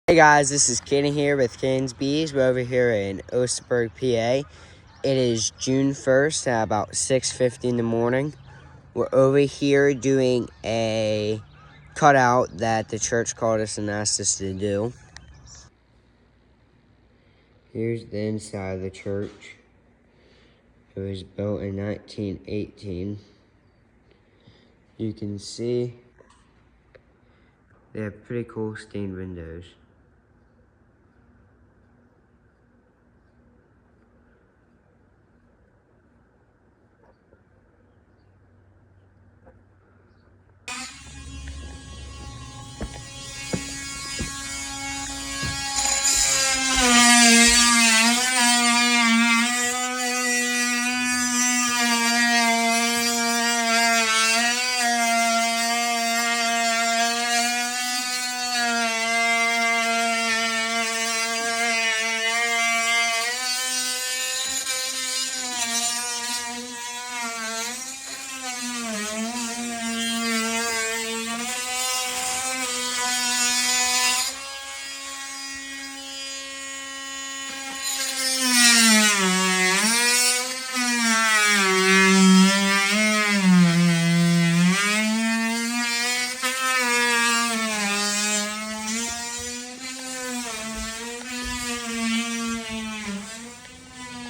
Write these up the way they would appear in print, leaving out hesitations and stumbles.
Hey guys, this is Kenny here with Ken's Bees. We're over here in Osterburg, PA. It is June 1st at about 6:50 in the morning. We're over here doing a cutout that the church called us and asked us to do. Here's the inside of the church. It was built in 1918. You can see they have pretty cool stained windows.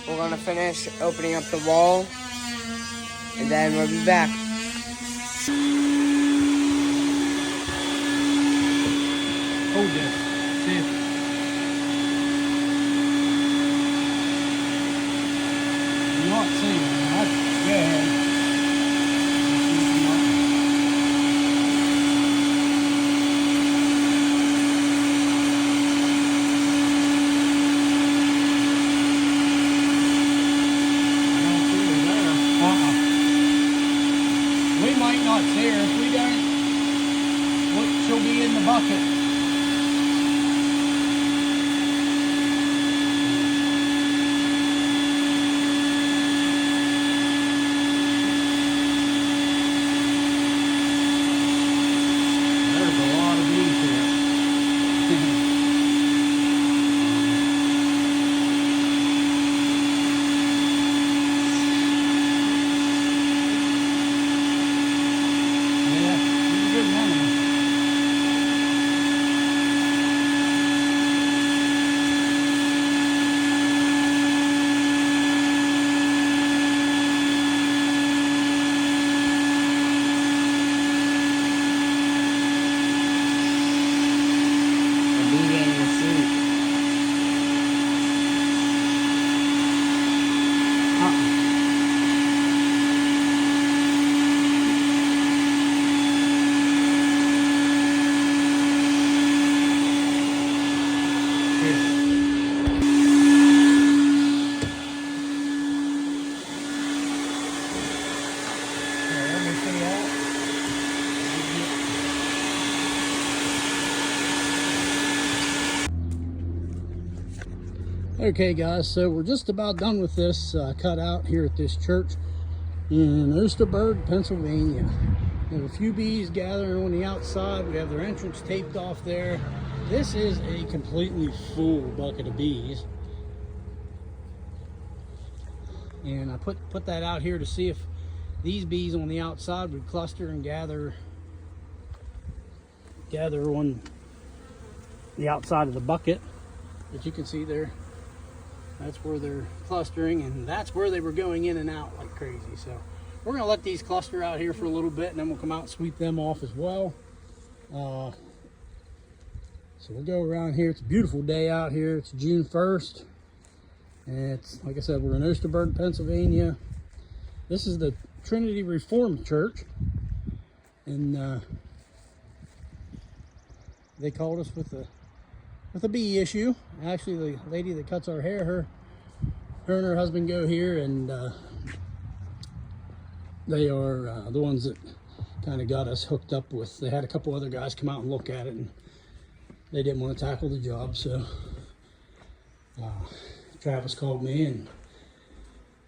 We're gonna finish opening up the wall, and then we'll be back. Hold this. See it. You're not seeing it. Go ahead. We might not see her. If we don't, she'll be in the bucket. There's a lot of bees here. Okay guys, so we're just about done with this cutout here at this church in Osterburg, Pennsylvania. We have a few bees gathering on the outside. We have their entrance taped off there. This is a completely full bucket of bees. And I put that out here to see if these bees on the outside would cluster and gather on the outside of the bucket. As you can see there, that's where they're clustering, and that's where they were going in and out like crazy. So we're gonna let these cluster out here for a little bit, and then we'll come out and sweep them off as well. So we'll go around here. It's a beautiful day out here. It's June 1st, and it's, like I said, we're in Osterburg, Pennsylvania. This is the Trinity Reformed Church, and they called us with a bee issue. Actually, the lady that cuts our hair, her and her husband go here, and they are the ones that kind of got us hooked up with. They had a couple other guys come out and look at it, and they didn't want to tackle the job, so Travis called me, and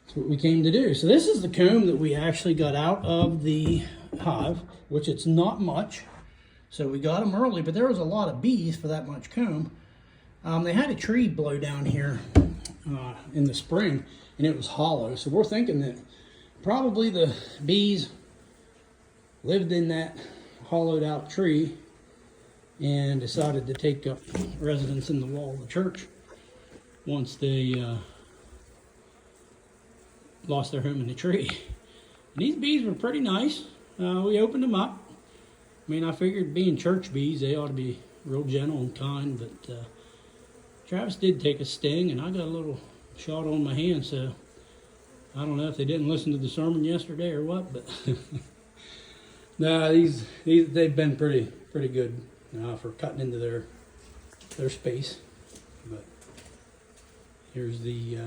that's what we came to do. So this is the comb that we actually got out of the hive, which it's not much. So we got them early, but there was a lot of bees for that much comb. They had a tree blow down here in the spring, and it was hollow. So we're thinking that probably the bees lived in that hollowed out tree and decided to take up residence in the wall of the church once they lost their home in the tree. And these bees were pretty nice. We opened them up. I mean, I figured being church bees, they ought to be real gentle and kind, but Travis did take a sting, and I got a little shot on my hand, so I don't know if they didn't listen to the sermon yesterday or what, but no, these they've been pretty good for cutting into their space. But here's the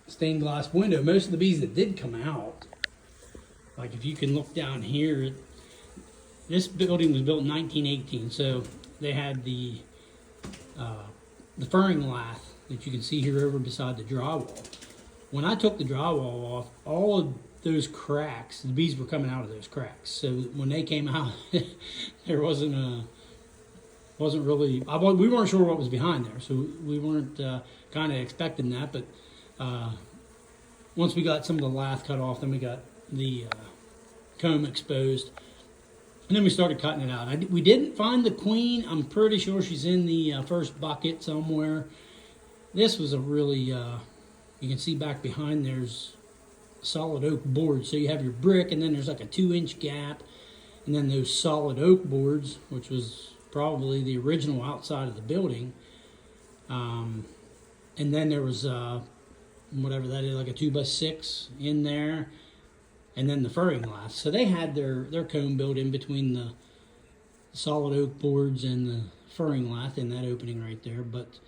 stained glass window. Most of the bees that did come out, like if you can look down here, this building was built in 1918, so they had the furring lath that you can see here over beside the drywall. When I took the drywall off, all of those cracks, the bees were coming out of those cracks. So when they came out, there wasn't really, we weren't sure what was behind there, so we weren't kind of expecting that. But once we got some of the lath cut off, then we got the comb exposed, and then we started cutting it out. We didn't find the queen. I'm pretty sure she's in the first bucket somewhere. This was a really, you can see back behind there's solid oak boards. So you have your brick, and then there's like a 2-inch gap, and then those solid oak boards, which was probably the original outside of the building. And then there was whatever that is, like a 2x6 in there, and then the furring lath. So they had their comb built in between the solid oak boards and the furring lath in that opening right there. But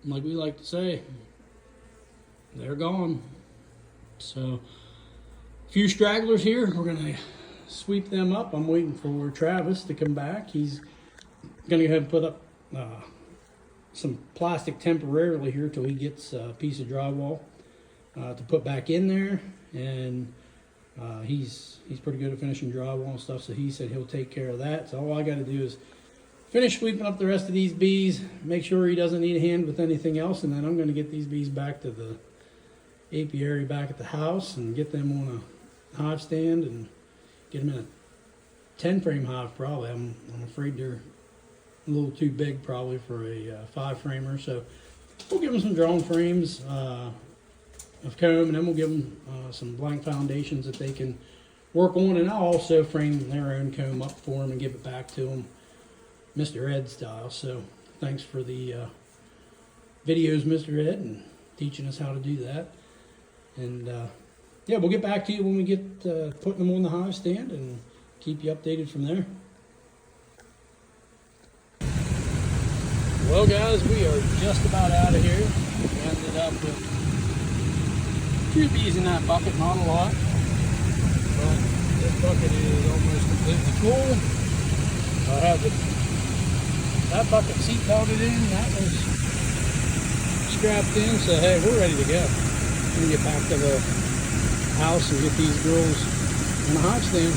like we like to say, they're gone. So a few stragglers here. We're gonna sweep them up. I'm waiting for Travis to come back. He's gonna go ahead and put up some plastic temporarily here till he gets a piece of drywall to put back in there, and he's pretty good at finishing drywall and stuff, so he said he'll take care of that. So all I got to do is finish sweeping up the rest of these bees, make sure he doesn't need a hand with anything else, and then I'm going to get these bees back to the apiary back at the house and get them on a hive stand and get them in a 10-frame hive probably. I'm afraid they're a little too big probably for a 5-framer, so we'll give them some drawn frames of comb, and then we'll give them some blank foundations that they can work on, and I'll also frame their own comb up for them and give it back to them Mr. Ed style. So thanks for the videos, Mr. Ed, and teaching us how to do that. And yeah, we'll get back to you when we get putting them on the hive stand and keep you updated from there. Well guys, we are just about out of here. We ended up with 2 bees in that bucket, not a lot, but this bucket is almost completely full. I have that bucket seat belted in, that was strapped in, so hey, we're ready to go. We're gonna get back to the house and get these girls on the hive stand.